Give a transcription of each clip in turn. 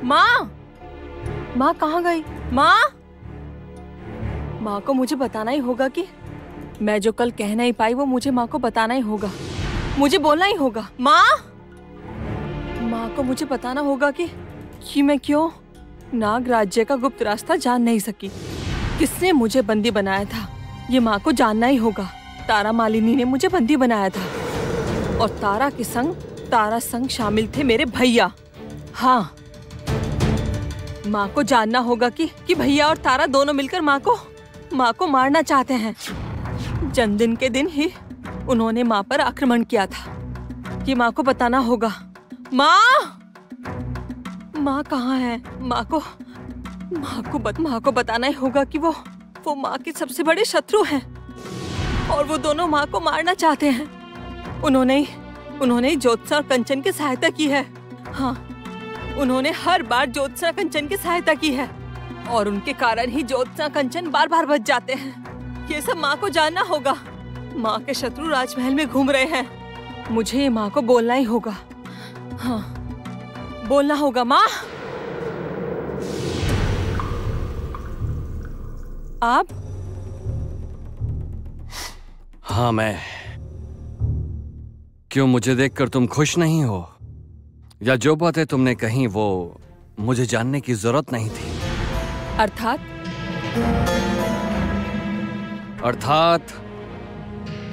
माँ, माँ कहाँ गई? माँ, माँ को मुझे बताना ही होगा कि मैं जो कल कह नहीं पाई वो मुझे माँ को बताना ही होगा, मुझे बोलना ही होगा। माँ, माँ को मुझे बताना होगा कि मैं क्यों नाग राज्य का गुप्त रास्ता जान नहीं सकी, किसने मुझे बंदी बनाया था, ये माँ को जानना ही होगा। तारा मालिनी ने मुझे बंदी बनाया था और तारा संग शामिल थे मेरे भैया। हाँ, माँ को जानना होगा कि भैया और तारा दोनों मिलकर माँ को मारना चाहते हैं। जन्मदिन के दिन ही उन्होंने माँ पर आक्रमण किया था, ये माँ को बताना होगा। माँ, माँ कहाँ है? माँ को बताना ही होगा कि वो माँ के सबसे बड़े शत्रु हैं और वो दोनों माँ को मारना चाहते हैं। उन्होंने ज्योत्सना और कंचन की सहायता की है। हाँ, उन्होंने हर बार ज्योत्सना कंचन की सहायता की है और उनके कारण ही ज्योत्सना कंचन बार बार बच जाते हैं। ये सब माँ को जानना होगा। माँ के शत्रु राजमहल में घूम रहे हैं, मुझे माँ को बोलना ही होगा। हाँ, बोलना होगा। माँ, आप? हाँ, मैं। क्यों, मुझे देखकर तुम खुश नहीं हो? या जो बातें तुमने कही वो मुझे जानने की जरूरत नहीं थी? अर्थात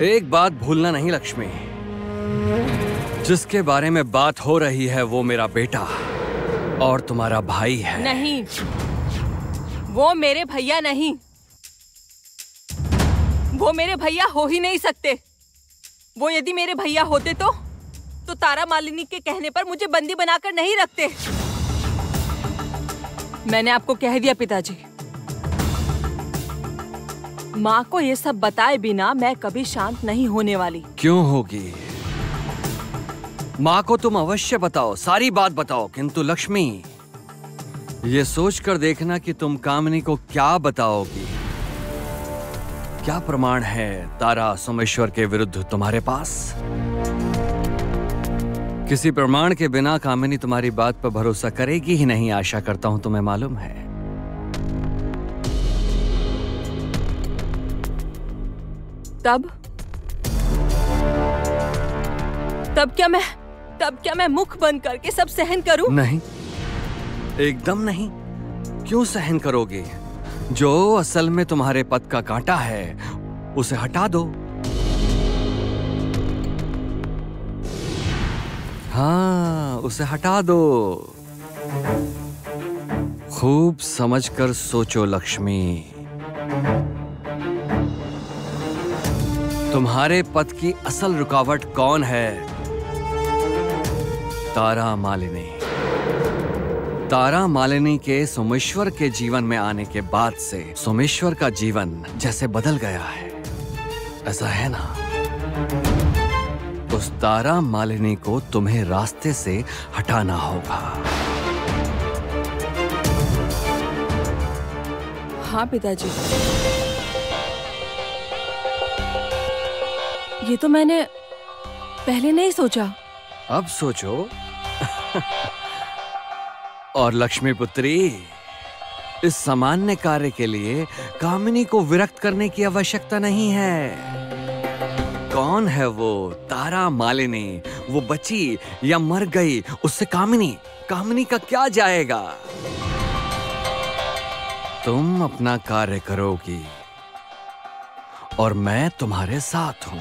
एक बात भूलना नहीं लक्ष्मी, जिसके बारे में बात हो रही है वो मेरा बेटा और तुम्हारा भाई है। नहीं, वो मेरे भैया नहीं, वो मेरे भैया हो ही नहीं सकते। वो यदि मेरे भैया होते तो तारा मालिनी के कहने पर मुझे बंदी बनाकर नहीं रखते। मैंने आपको कह दिया पिताजी, माँ को ये सब बताए बिना मैं कभी शांत नहीं होने वाली। क्यों होगी? माँ को तुम अवश्य बताओ, सारी बात बताओ, किंतु लक्ष्मी ये सोचकर देखना कि तुम कामिनी को क्या बताओगी। क्या प्रमाण है तारा सोमेश्वर के विरुद्ध तुम्हारे पास? किसी प्रमाण के बिना कामिनी तुम्हारी बात पर भरोसा करेगी ही नहीं, आशा करता हूं तुम्हें मालूम है। तब क्या मैं मुख बंद करके सब सहन करूं? नहीं, एकदम नहीं। क्यों सहन करोगे? जो असल में तुम्हारे पद का कांटा है उसे हटा दो। हाँ, उसे हटा दो। खूब समझकर सोचो लक्ष्मी, तुम्हारे पद की असल रुकावट कौन है? तारा मालिनी। तारा मालिनी के सोमेश्वर के जीवन में आने के बाद से सोमेश्वर का जीवन जैसे बदल गया है, ऐसा है ना? उस तारा मालिनी को तुम्हें रास्ते से हटाना होगा। हाँ पिताजी, ये तो मैंने पहले नहीं सोचा। अब सोचो। और लक्ष्मी पुत्री, इस सामान्य कार्य के लिए कामिनी को विरक्त करने की आवश्यकता नहीं है। कौन है वो तारा मालिनी? वो बची या मर गई, उससे कामिनी का क्या जाएगा? तुम अपना कार्य करोगी और मैं तुम्हारे साथ हूं।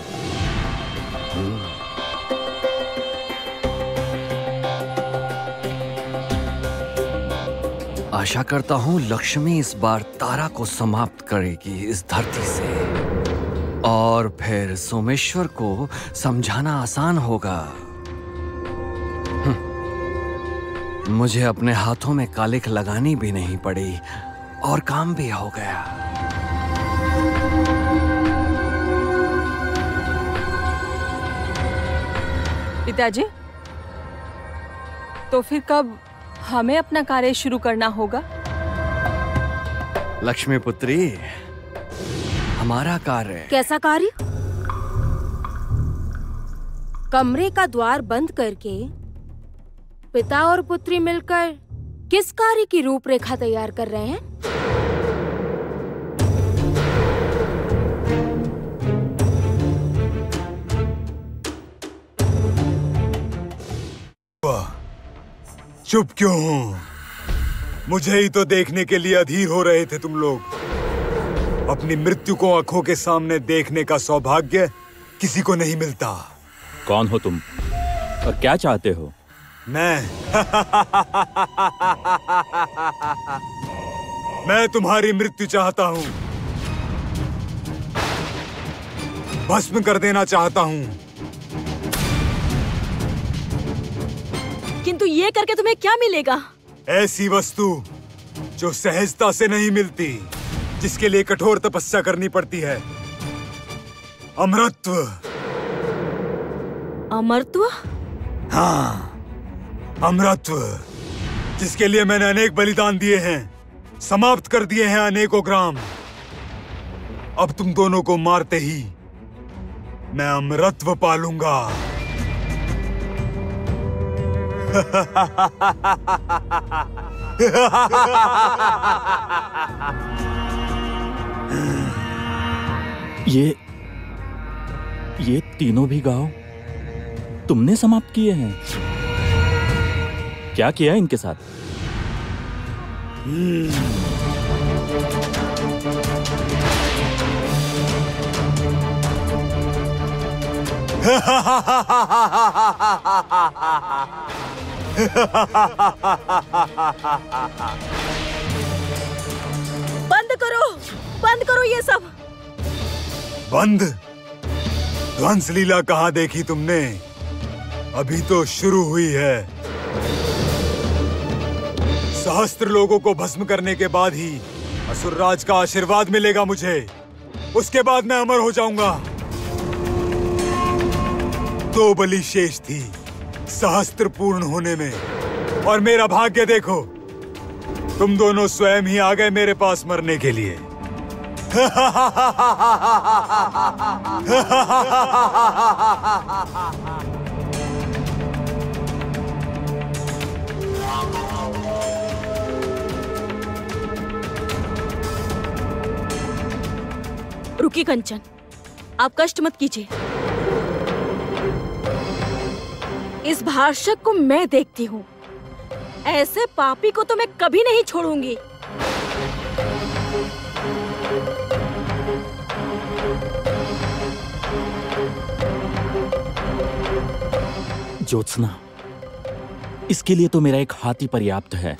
आशा करता हूं लक्ष्मी इस बार तारा को समाप्त करेगी इस धरती से, और फिर सोमेश्वर को समझाना आसान होगा। मुझे अपने हाथों में कालिख लगानी भी नहीं पड़ी और काम भी हो गया। पिताजी, तो फिर कब हमें अपना कार्य शुरू करना होगा? लक्ष्मी पुत्री, हमारा कार्य। कैसा कार्य? कमरे का द्वार बंद करके पिता और पुत्री मिलकर किस कार्य की रूपरेखा तैयार कर रहे हैं? चुप क्यों हो? मुझे ही तो देखने के लिए अधीर हो रहे थे तुम लोग। अपनी मृत्यु को आंखों के सामने देखने का सौभाग्य किसी को नहीं मिलता। कौन हो तुम और क्या चाहते हो? मैं तुम्हारी मृत्यु चाहता हूँ, भस्म कर देना चाहता हूँ। किंतु ये करके तुम्हें क्या मिलेगा? ऐसी वस्तु जो सहजता से नहीं मिलती, जिसके लिए कठोर तपस्या करनी पड़ती है। अमरत्व। अमरत्व? हाँ, अमरत्व, जिसके लिए मैंने अनेक बलिदान दिए हैं, समाप्त कर दिए हैं अनेकों ग्राम। अब तुम दोनों को मारते ही मैं अमरत्व पालूंगा। ये तीनों भी गांव तुमने समाप्त किए हैं? क्या किया इनके साथ? बंद करो ये सब। बंद? ध्वंस लीला कहाँ देखी तुमने? अभी तो शुरू हुई है। सहस्त्र लोगों को भस्म करने के बाद ही असुरराज का आशीर्वाद मिलेगा मुझे। उसके बाद मैं अमर हो जाऊंगा। 2 बलि शेष थी सहस्त्र पूर्ण होने में, और मेरा भाग्य देखो, तुम दोनों स्वयं ही आ गए मेरे पास मरने के लिए। रुकी कंचन, आप कष्ट मत कीजिए। इस भाषक को मैं देखती हूँ। ऐसे पापी को तो मैं कभी नहीं छोड़ूंगी। ज्योत्सना, इसके लिए तो मेरा एक हाथी पर्याप्त है।